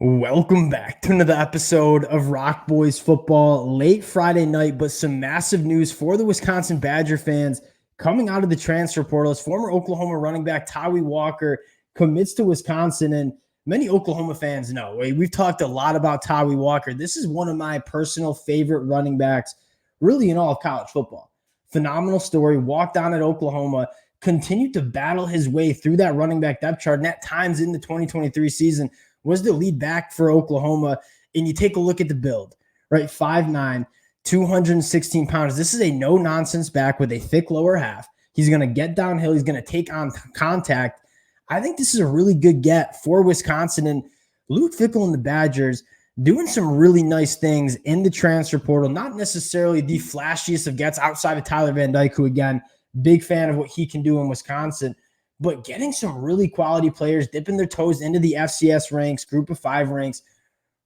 Welcome back to another episode of Rock Boys Football. Late Friday night, but some massive news for the Wisconsin Badger fans coming out of the transfer portal as former Oklahoma running back Tawee Walker commits to Wisconsin. And many Oklahoma fans know we've talked a lot about Tawee Walker. This is one of my personal favorite running backs, really, in all of college football. Phenomenal story. Walked on at Oklahoma, continued to battle his way through that running back depth chart, and at times in the 2023 season was the lead back for Oklahoma. And you take a look at the build, right? 5'9", 216 pounds. This is a no-nonsense back with a thick lower half. He's going to get downhill. He's going to take on contact. I think this is a really good get for Wisconsin. And Luke Fickell and the Badgers doing some really nice things in the transfer portal. Not necessarily the flashiest of gets outside of Tyler Van Dyke, who, again, big fan of what he can do in Wisconsin. But getting some really quality players, dipping their toes into the FCS ranks, group of 5 ranks,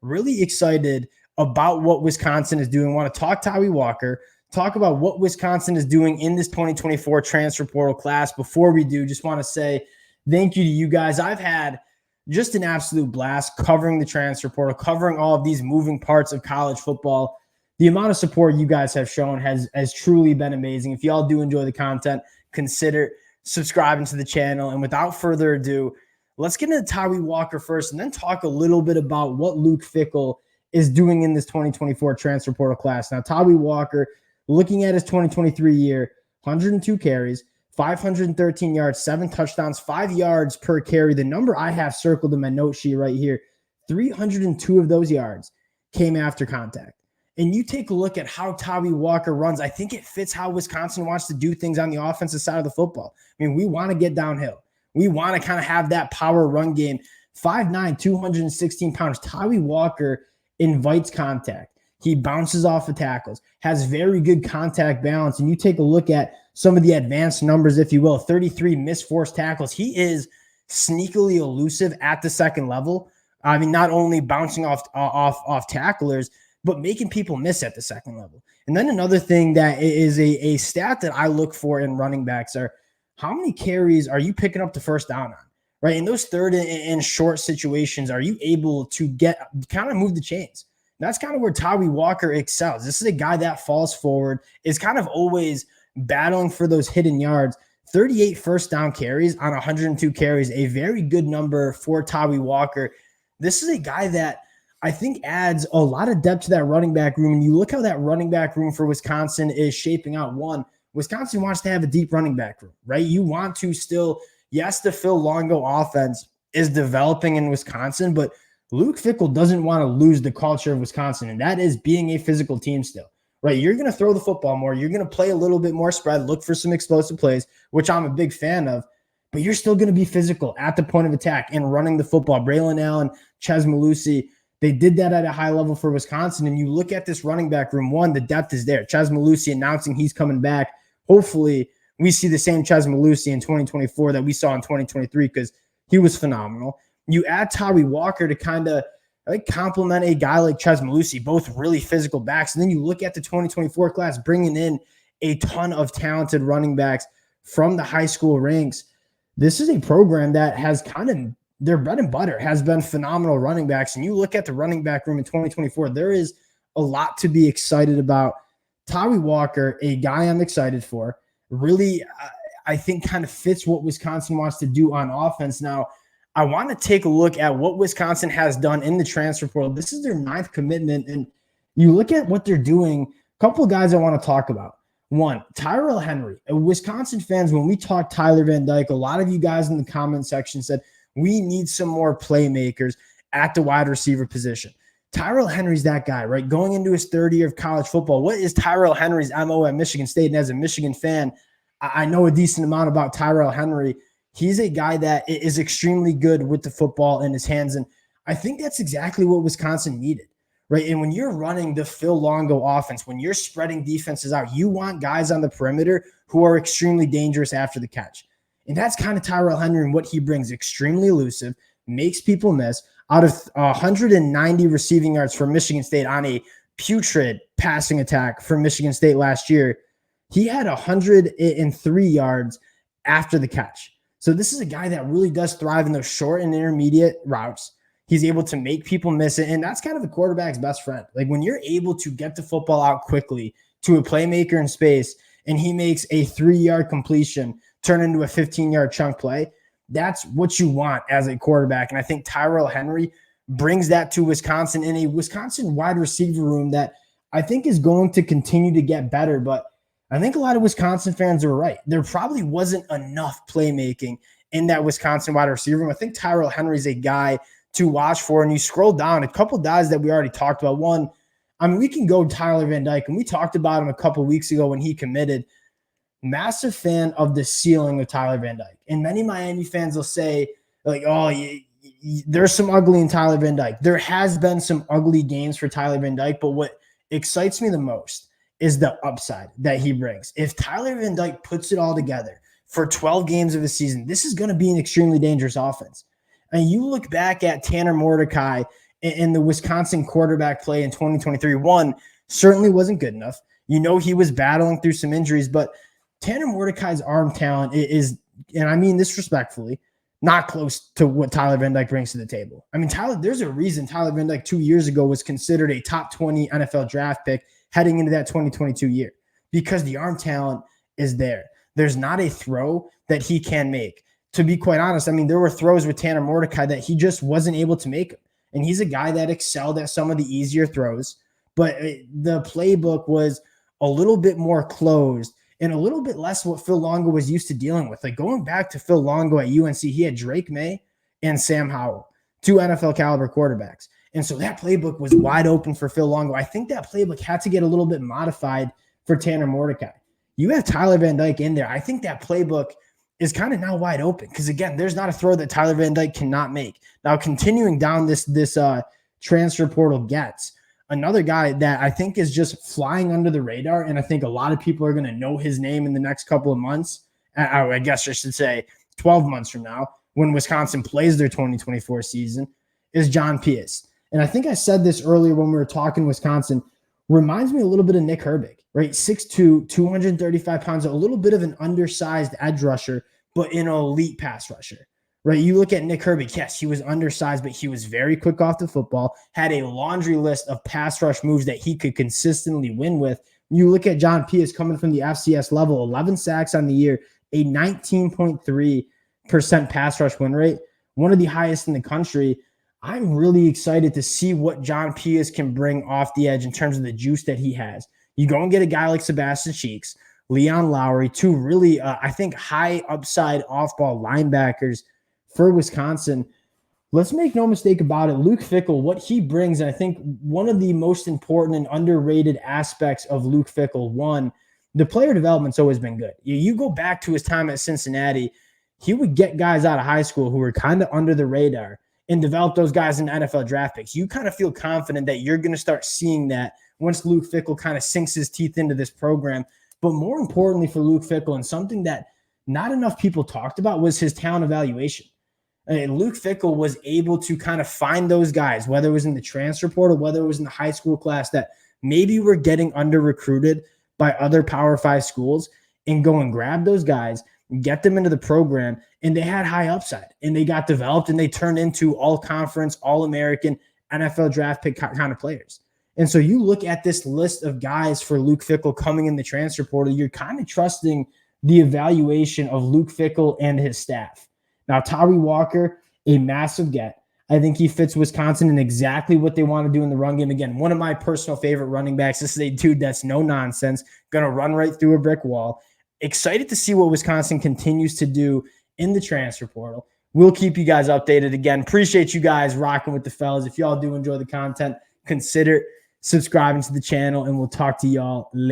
really excited about what Wisconsin is doing. Want to talk Tawee Walker, talk about what Wisconsin is doing in this 2024 transfer portal class. Before we do, just want to say thank you to you guys. I've had just an absolute blast covering the transfer portal, covering all of these moving parts of college football. The amount of support you guys have shown has truly been amazing. If y'all do enjoy the content, consider subscribing to the channel. And without further ado, let's get into Tawee Walker first and then talk a little bit about what Luke Fickell is doing in this 2024 transfer portal class. Now, Tawee Walker, looking at his 2023 year, 102 carries, 513 yards, 7 touchdowns, 5 yards per carry. The number I have circled in my note sheet right here, 302 of those yards came after contact. And you take a look at how Tawee Walker runs, I think it fits how Wisconsin wants to do things on the offensive side of the football. I mean, we want to get downhill. We want to kind of have that power run game. 5'9", 216 pounds. Tawee Walker invites contact. He bounces off of tackles, has very good contact balance. And you take a look at some of the advanced numbers, if you will, 33 missed forced tackles. He is sneakily elusive at the second level. I mean, not only bouncing off tacklers, but making people miss at the second level. And then another thing that is a stat that I look for in running backs are how many carries are you picking up the first down on, right? In those third and short situations, are you able to kind of move the chains? That's kind of where Tawee Walker excels. This is a guy that falls forward, is kind of always battling for those hidden yards. 38 first down carries on 102 carries, a very good number for Tawee Walker. This is a guy that I think adds a lot of depth to that running back room. And you look how that running back room for Wisconsin is shaping out. One, Wisconsin wants to have a deep running back room, right? You want to still, yes, the Phil Longo offense is developing in Wisconsin, but Luke Fickell doesn't want to lose the culture of Wisconsin, and that is being a physical team still, right? You're going to throw the football more. You're going to play a little bit more spread, look for some explosive plays, which I'm a big fan of, but you're still going to be physical at the point of attack and running the football. Braylon Allen, Ches Malusi, they did that at a high level for Wisconsin. And you look at this running back room, one, the depth is there. Ches Malusi announcing he's coming back. Hopefully, we see the same Ches Malusi in 2024 that we saw in 2023 because he was phenomenal. You add Tawee Walker to kind of complement a guy like Ches Malusi, both really physical backs. And then you look at the 2024 class, bringing in a ton of talented running backs from the high school ranks. This is a program that has kind of their bread and butter has been phenomenal running backs. And you look at the running back room in 2024, there is a lot to be excited about. Tawee Walker, a guy I'm excited for, really, I think kind of fits what Wisconsin wants to do on offense. Now, I want to take a look at what Wisconsin has done in the transfer portal. This is their 9th commitment. And you look at what they're doing, a couple of guys I want to talk about. One, Tyrell Henry. Wisconsin fans, when we talked Tyler Van Dyke, a lot of you guys in the comment section said, we need some more playmakers at the wide receiver position. Tyrell Henry's that guy, right? Going into his 3rd year of college football, what is Tyrell Henry's MO at Michigan State? And as a Michigan fan, I know a decent amount about Tyrell Henry. He's a guy that is extremely good with the football in his hands. And I think that's exactly what Wisconsin needed, right? And when you're running the Phil Longo offense, when you're spreading defenses out, you want guys on the perimeter who are extremely dangerous after the catch. And that's kind of Tyrell Henry and what he brings. Extremely elusive, makes people miss. Out of 190 receiving yards for Michigan State on a putrid passing attack for Michigan State last year, he had 103 yards after the catch. So this is a guy that really does thrive in those short and intermediate routes. He's able to make people miss it. And that's kind of the quarterback's best friend. Like when you're able to get the football out quickly to a playmaker in space and he makes a 3-yard completion turn into a 15-yard chunk play, that's what you want as a quarterback. And I think Tyrell Henry brings that to Wisconsin in a Wisconsin wide receiver room that I think is going to continue to get better. But I think a lot of Wisconsin fans are right. There probably wasn't enough playmaking in that Wisconsin wide receiver room. I think Tyrell Henry is a guy to watch for. And you scroll down, a couple guys that we already talked about. One, I mean, we can go Tyler Van Dyke, and we talked about him a couple weeks ago when he committed. Massive fan of the ceiling of Tyler Van Dyke. And many Miami fans will say, like, oh, there's some ugly in Tyler Van Dyke. There has been some ugly games for Tyler Van Dyke, but what excites me the most is the upside that he brings. If Tyler Van Dyke puts it all together for 12 games of a season, this is going to be an extremely dangerous offense. And you look back at Tanner Mordecai in the Wisconsin quarterback play in 2023, one, certainly wasn't good enough. You know, he was battling through some injuries, but Tanner Mordecai's arm talent is, and I mean this respectfully, not close to what Tyler Van Dyke brings to the table. I mean, there's a reason Tyler Van Dyke 2 years ago was considered a top 20 NFL draft pick heading into that 2022 year, because the arm talent is there. There's not a throw that he can make. To be quite honest, I mean, there were throws with Tanner Mordecai that he just wasn't able to make them. And he's a guy that excelled at some of the easier throws, but the playbook was a little bit more closed and a little bit less what Phil Longo was used to dealing with. Like going back to Phil Longo at UNC, he had Drake May and Sam Howell, 2 NFL caliber quarterbacks. And so that playbook was wide open for Phil Longo. I think that playbook had to get a little bit modified for Tanner Mordecai. You have Tyler Van Dyke in there. I think that playbook is kind of now wide open because, again, there's not a throw that Tyler Van Dyke cannot make. Now, continuing down this transfer portal gets, another guy that I think is just flying under the radar, and I think a lot of people are going to know his name in the next couple of months, I guess I should say 12 months from now, when Wisconsin plays their 2024 season, is John Pius. And I think I said this earlier when we were talking Wisconsin, reminds me a little bit of Nick Herbig, right? 6'2", 235 pounds, a little bit of an undersized edge rusher, but an elite pass rusher, right? You look at Nick Herbig, yes, he was undersized, but he was very quick off the football, had a laundry list of pass rush moves that he could consistently win with. You look at John Pius coming from the FCS level, 11 sacks on the year, a 19.3% pass rush win rate, one of the highest in the country. I'm really excited to see what John Pius can bring off the edge in terms of the juice that he has. You go and get a guy like Sebastian Cheeks, Leon Lowry, 2 really, I think, high upside off-ball linebackers for Wisconsin. Let's make no mistake about it. Luke Fickell, what he brings, and I think one of the most important and underrated aspects of Luke Fickell, one, the player development's always been good. You go back to his time at Cincinnati, he would get guys out of high school who were kind of under the radar and develop those guys in NFL draft picks. You kind of feel confident that you're going to start seeing that once Luke Fickell kind of sinks his teeth into this program. But more importantly for Luke Fickell, and something that not enough people talked about, was his talent evaluation. And Luke Fickell was able to kind of find those guys, whether it was in the transfer portal, whether it was in the high school class, that maybe were getting under-recruited by other Power 5 schools, and go and grab those guys, get them into the program, and they had high upside, and they got developed, and they turned into all-conference, all-American, NFL draft pick kind of players. And so you look at this list of guys for Luke Fickell coming in the transfer portal, you're kind of trusting the evaluation of Luke Fickell and his staff. Now, Tawee Walker, a massive get. I think he fits Wisconsin in exactly what they want to do in the run game. Again, one of my personal favorite running backs. This is a dude that's no nonsense, going to run right through a brick wall. Excited to see what Wisconsin continues to do in the transfer portal. We'll keep you guys updated. Again, appreciate you guys rocking with the fellas. If y'all do enjoy the content, consider subscribing to the channel, and we'll talk to y'all later.